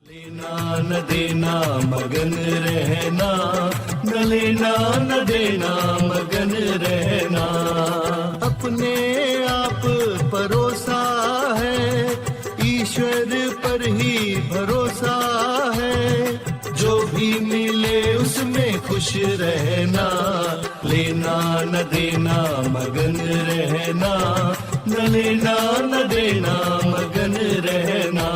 लेना न देना मगन रहना, न लेना न देना मगन रहना। अपने आप परोसा है, ईश्वर पर ही भरोसा है। जो भी मिले उसमें खुश रहना, लेना न देना मगन रहना, न लेना न देना मगन रहना।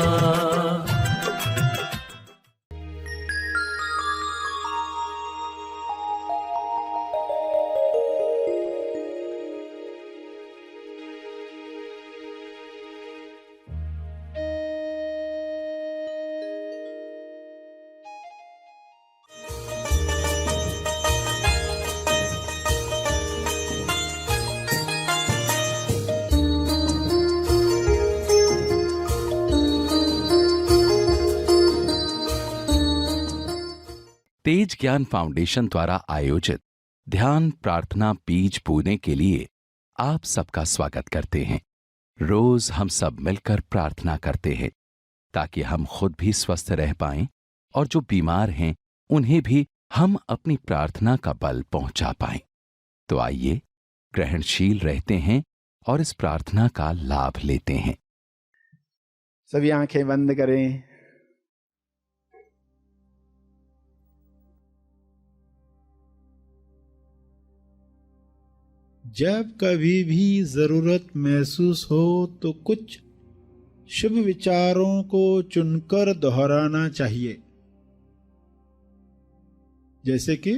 तेज ज्ञान फाउंडेशन द्वारा आयोजित ध्यान प्रार्थना बीज बोने के लिए आप सबका स्वागत करते हैं। रोज हम सब मिलकर प्रार्थना करते हैं ताकि हम खुद भी स्वस्थ रह पाएं और जो बीमार हैं उन्हें भी हम अपनी प्रार्थना का बल पहुंचा पाएं। तो आइए ग्रहणशील रहते हैं और इस प्रार्थना का लाभ लेते हैं। सभी आंखें बंद करें। जब कभी भी जरूरत महसूस हो तो कुछ शुभ विचारों को चुनकर दोहराना चाहिए, जैसे कि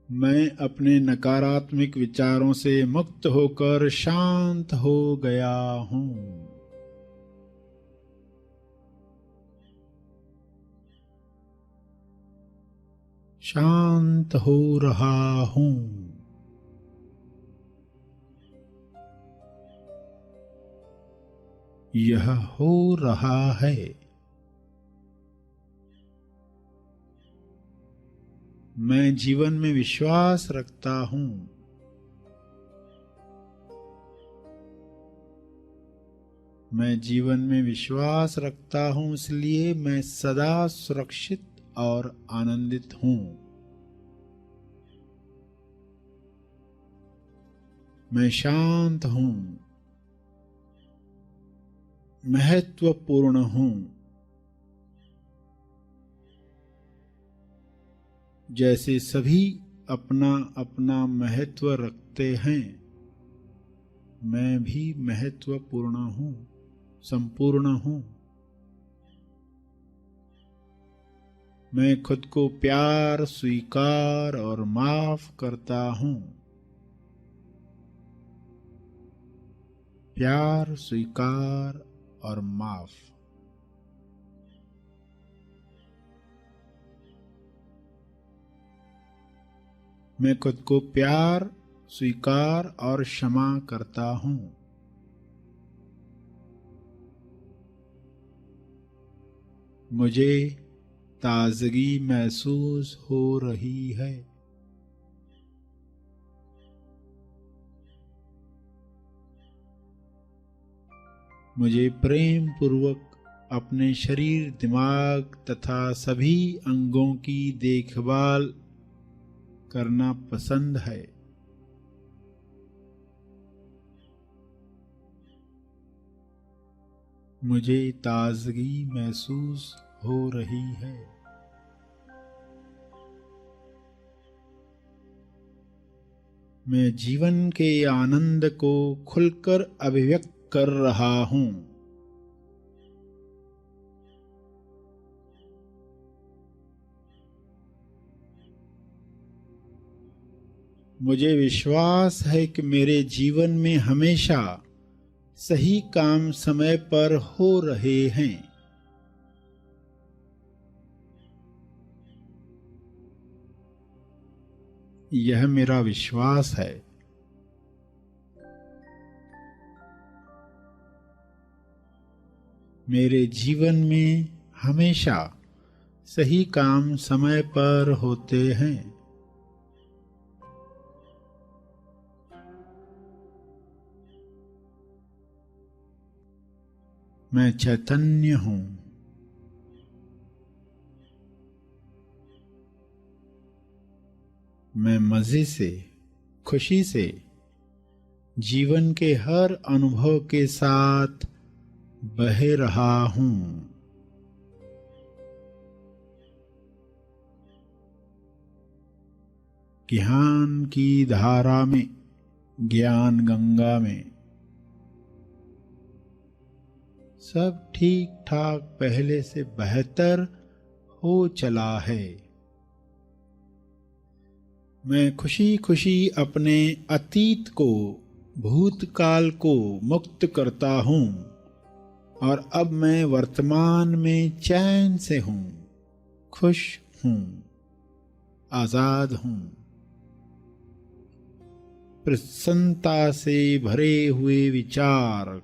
मैं अपने नकारात्मक विचारों से मुक्त होकर शांत हो गया हूं। शांत हो रहा हूं। यह हो रहा है। मैं जीवन में विश्वास रखता हूं। मैं जीवन में विश्वास रखता हूं, इसलिए मैं सदा सुरक्षित और आनंदित हूं। मैं शांत हूं, महत्वपूर्ण हूं। जैसे सभी अपना अपना महत्व रखते हैं, मैं भी महत्वपूर्ण हूं, संपूर्ण हूं। मैं खुद को प्यार, स्वीकार और माफ करता हूं। प्यार, स्वीकार और माफ। मैं खुद को प्यार, स्वीकार और क्षमा करता हूं। मुझे ताजगी महसूस हो रही है। मुझे प्रेम पूर्वक अपने शरीर, दिमाग तथा सभी अंगों की देखभाल करना पसंद है। मुझे ताजगी महसूस हो रही है। मैं जीवन के आनंद को खुलकर अभिव्यक्त कर रहा हूं। मुझे विश्वास है कि मेरे जीवन में हमेशा सही काम समय पर हो रहे हैं। यह मेरा विश्वास है। मेरे जीवन में हमेशा सही काम समय पर होते हैं। मैं चैतन्य हूं। मैं मजे से, खुशी से जीवन के हर अनुभव के साथ बह रहा हूं। ज्ञान की धारा में, ज्ञान गंगा में सब ठीक ठाक पहले से बेहतर हो चला है। मैं खुशी खुशी अपने अतीत को, भूतकाल को मुक्त करता हूं और अब मैं वर्तमान में चैन से हूं, खुश हूं, आजाद हूं। प्रसन्नता से भरे हुए विचार,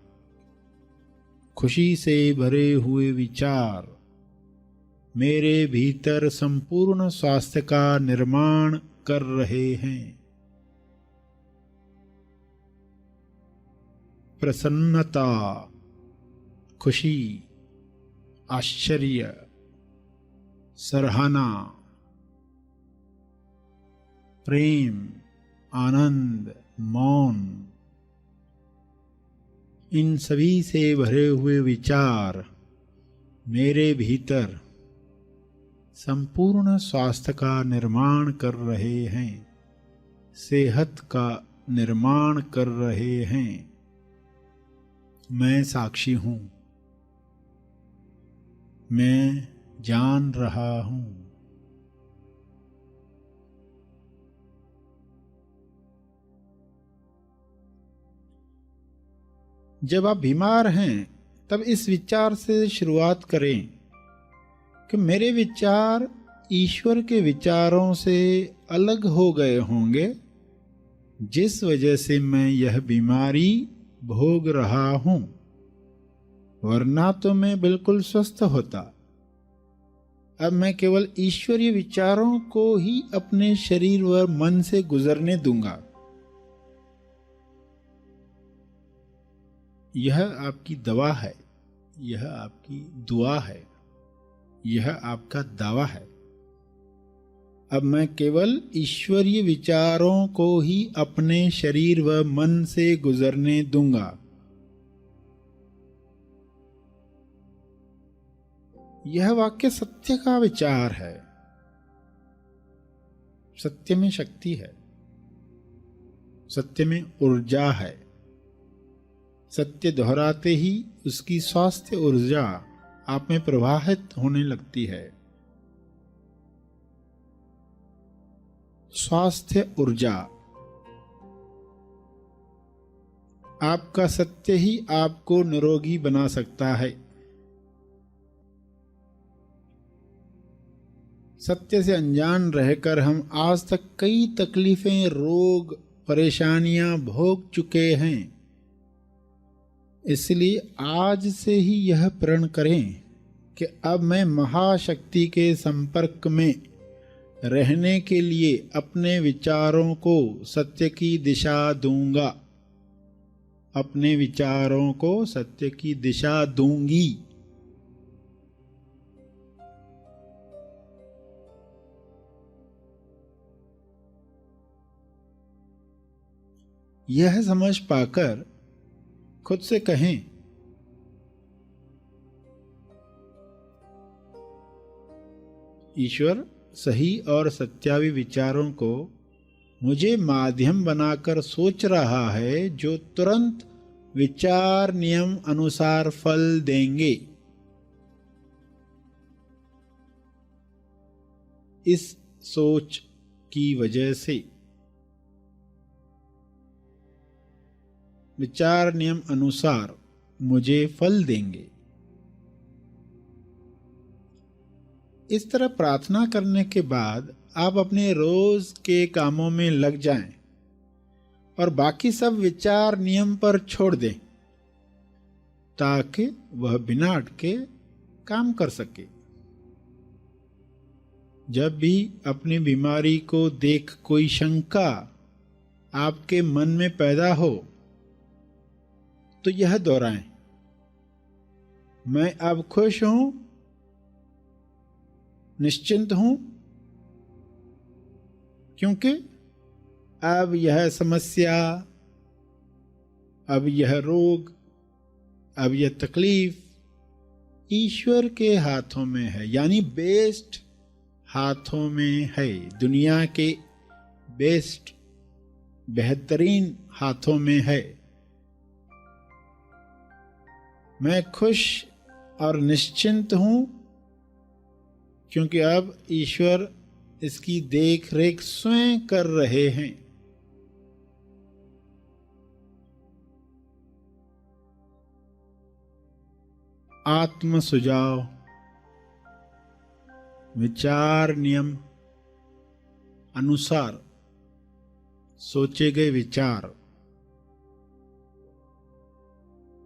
खुशी से भरे हुए विचार मेरे भीतर संपूर्ण स्वास्थ्य का निर्माण कर रहे हैं। प्रसन्नता, खुशी, आश्चर्य, सराहना, प्रेम, आनंद, मौन, इन सभी से भरे हुए विचार मेरे भीतर संपूर्ण स्वास्थ्य का निर्माण कर रहे हैं, सेहत का निर्माण कर रहे हैं। मैं साक्षी हूं, मैं जान रहा हूं। जब आप बीमार हैं तब इस विचार से शुरुआत करें कि मेरे विचार ईश्वर के विचारों से अलग हो गए होंगे, जिस वजह से मैं यह बीमारी भोग रहा हूं, वरना तो मैं बिल्कुल स्वस्थ होता। अब मैं केवल ईश्वरीय विचारों को ही अपने शरीर व मन से गुजरने दूंगा। यह आपकी दवा है, यह आपकी दुआ है, यह आपका दावा है। अब मैं केवल ईश्वरीय विचारों को ही अपने शरीर व मन से गुजरने दूंगा। यह वाक्य सत्य का विचार है। सत्य में शक्ति है, सत्य में ऊर्जा है। सत्य दोहराते ही उसकी स्वास्थ्य ऊर्जा आप में प्रवाहित होने लगती है। स्वास्थ्य ऊर्जा, आपका सत्य ही आपको निरोगी बना सकता है। सत्य से अनजान रहकर हम आज तक कई तकलीफें, रोग, परेशानियां भोग चुके हैं। इसलिए आज से ही यह प्रण करें कि अब मैं महाशक्ति के संपर्क में रहने के लिए अपने विचारों को सत्य की दिशा दूंगा, अपने विचारों को सत्य की दिशा दूंगी। यह समझ पाकर खुद से कहें, ईश्वर सही और सत्यावी विचारों को मुझे माध्यम बनाकर सोच रहा है, जो तुरंत विचार नियम अनुसार फल देंगे। इस सोच की वजह से विचार नियम अनुसार मुझे फल देंगे। इस तरह प्रार्थना करने के बाद आप अपने रोज के कामों में लग जाएं और बाकी सब विचार नियम पर छोड़ दें, ताकि वह बिना अटके काम कर सके। जब भी अपनी बीमारी को देख कोई शंका आपके मन में पैदा हो तो यह दोहराएं, मैं अब खुश हूं, निश्चिंत हूं, क्योंकि अब यह समस्या, अब यह रोग, अब यह तकलीफ ईश्वर के हाथों में है, यानी बेस्ट हाथों में है, दुनिया के बेस्ट बेहतरीन हाथों में है। मैं खुश और निश्चिंत हूं, क्योंकि अब ईश्वर इसकी देख रेख स्वयं कर रहे हैं। आत्म सुझाव, विचार नियम अनुसार सोचे गए विचार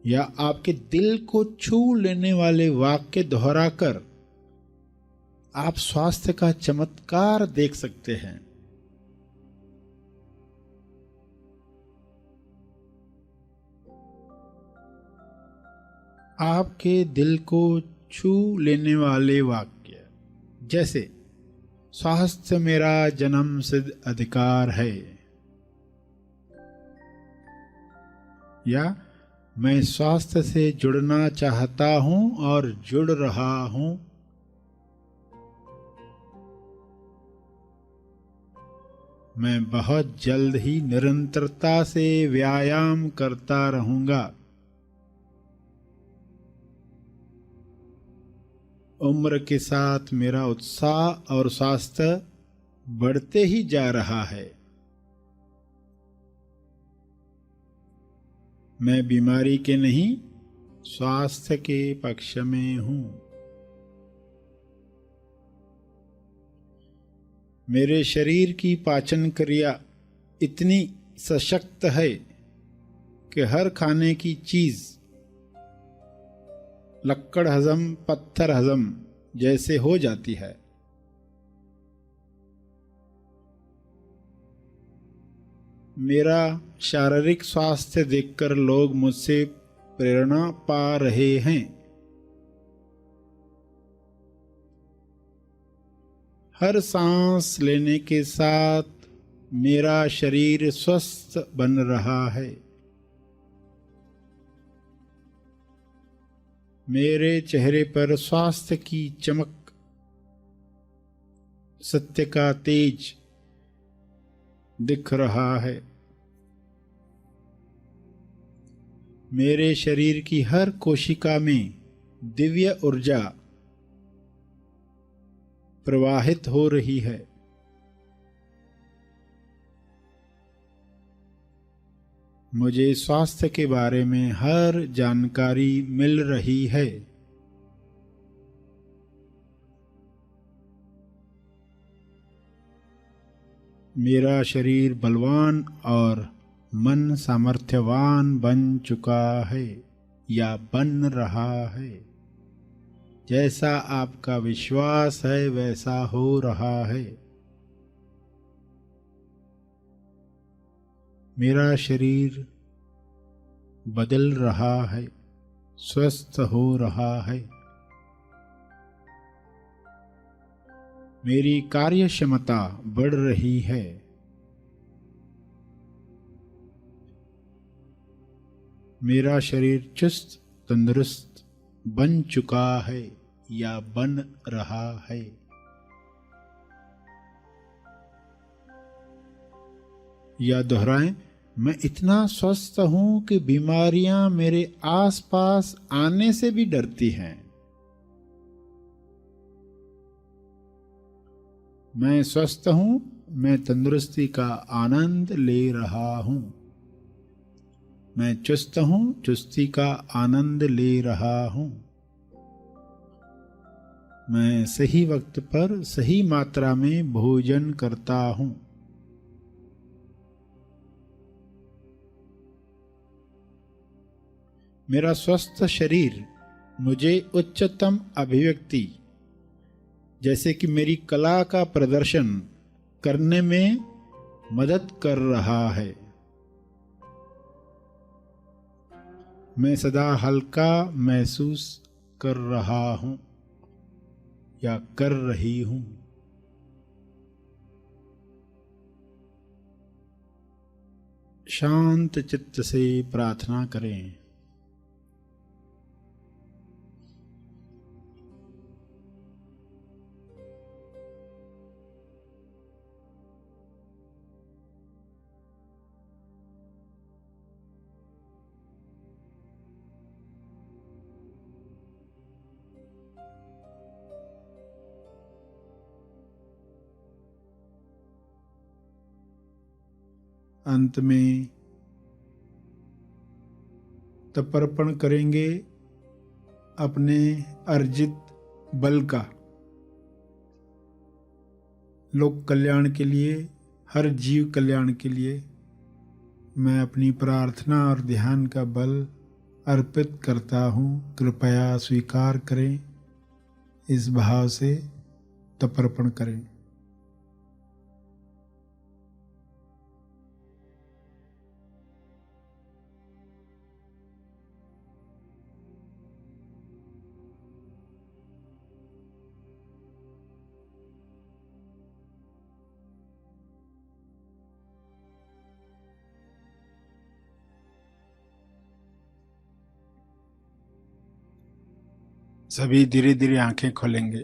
या आपके दिल को छू लेने वाले वाक्य दोहराकर आप स्वास्थ्य का चमत्कार देख सकते हैं। आपके दिल को छू लेने वाले वाक्य जैसे, स्वास्थ्य मेरा जन्म सिद्ध अधिकार है, या मैं स्वास्थ्य से जुड़ना चाहता हूं और जुड़ रहा हूं, मैं बहुत जल्द ही निरंतरता से व्यायाम करता रहूंगा, उम्र के साथ मेरा उत्साह और स्वास्थ्य बढ़ते ही जा रहा है, मैं बीमारी के नहीं स्वास्थ्य के पक्ष में हूं, मेरे शरीर की पाचन क्रिया इतनी सशक्त है कि हर खाने की चीज लक्कड़ हजम पत्थर हजम जैसे हो जाती है। मेरा शारीरिक स्वास्थ्य देखकर लोग मुझसे प्रेरणा पा रहे हैं, हर सांस लेने के साथ मेरा शरीर स्वस्थ बन रहा है, मेरे चेहरे पर स्वास्थ्य की चमक, सत्य का तेज दिख रहा है, मेरे शरीर की हर कोशिका में दिव्य ऊर्जा प्रवाहित हो रही है, मुझे स्वास्थ्य के बारे में हर जानकारी मिल रही है, मेरा शरीर बलवान और मन सामर्थ्यवान बन चुका है या बन रहा है, जैसा आपका विश्वास है वैसा हो रहा है, मेरा शरीर बदल रहा है, स्वस्थ हो रहा है, मेरी कार्य क्षमता बढ़ रही है, मेरा शरीर चुस्त तंदुरुस्त बन चुका है या बन रहा है, या दोहराएं, मैं इतना स्वस्थ हूं कि बीमारियां मेरे आसपास आने से भी डरती हैं, मैं स्वस्थ हूं, मैं तंदुरुस्ती का आनंद ले रहा हूं, मैं चुस्त हूं, चुस्ती का आनंद ले रहा हूं, मैं सही वक्त पर सही मात्रा में भोजन करता हूं, मेरा स्वस्थ शरीर मुझे उच्चतम अभिव्यक्ति जैसे कि मेरी कला का प्रदर्शन करने में मदद कर रहा है, मैं सदा हल्का महसूस कर रहा हूं या कर रही हूं, शांत चित्त से प्रार्थना करें। अंत में तर्पण करेंगे अपने अर्जित बल का, लोक कल्याण के लिए, हर जीव कल्याण के लिए मैं अपनी प्रार्थना और ध्यान का बल अर्पित करता हूँ, कृपया स्वीकार करें। इस भाव से तर्पण करें। सभी धीरे धीरे आंखें खोलेंगे।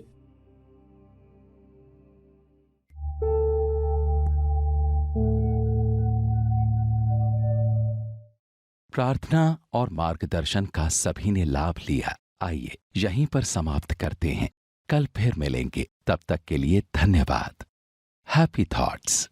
प्रार्थना और मार्गदर्शन का सभी ने लाभ लिया। आइए यहीं पर समाप्त करते हैं। कल फिर मिलेंगे। तब तक के लिए धन्यवाद। Happy thoughts.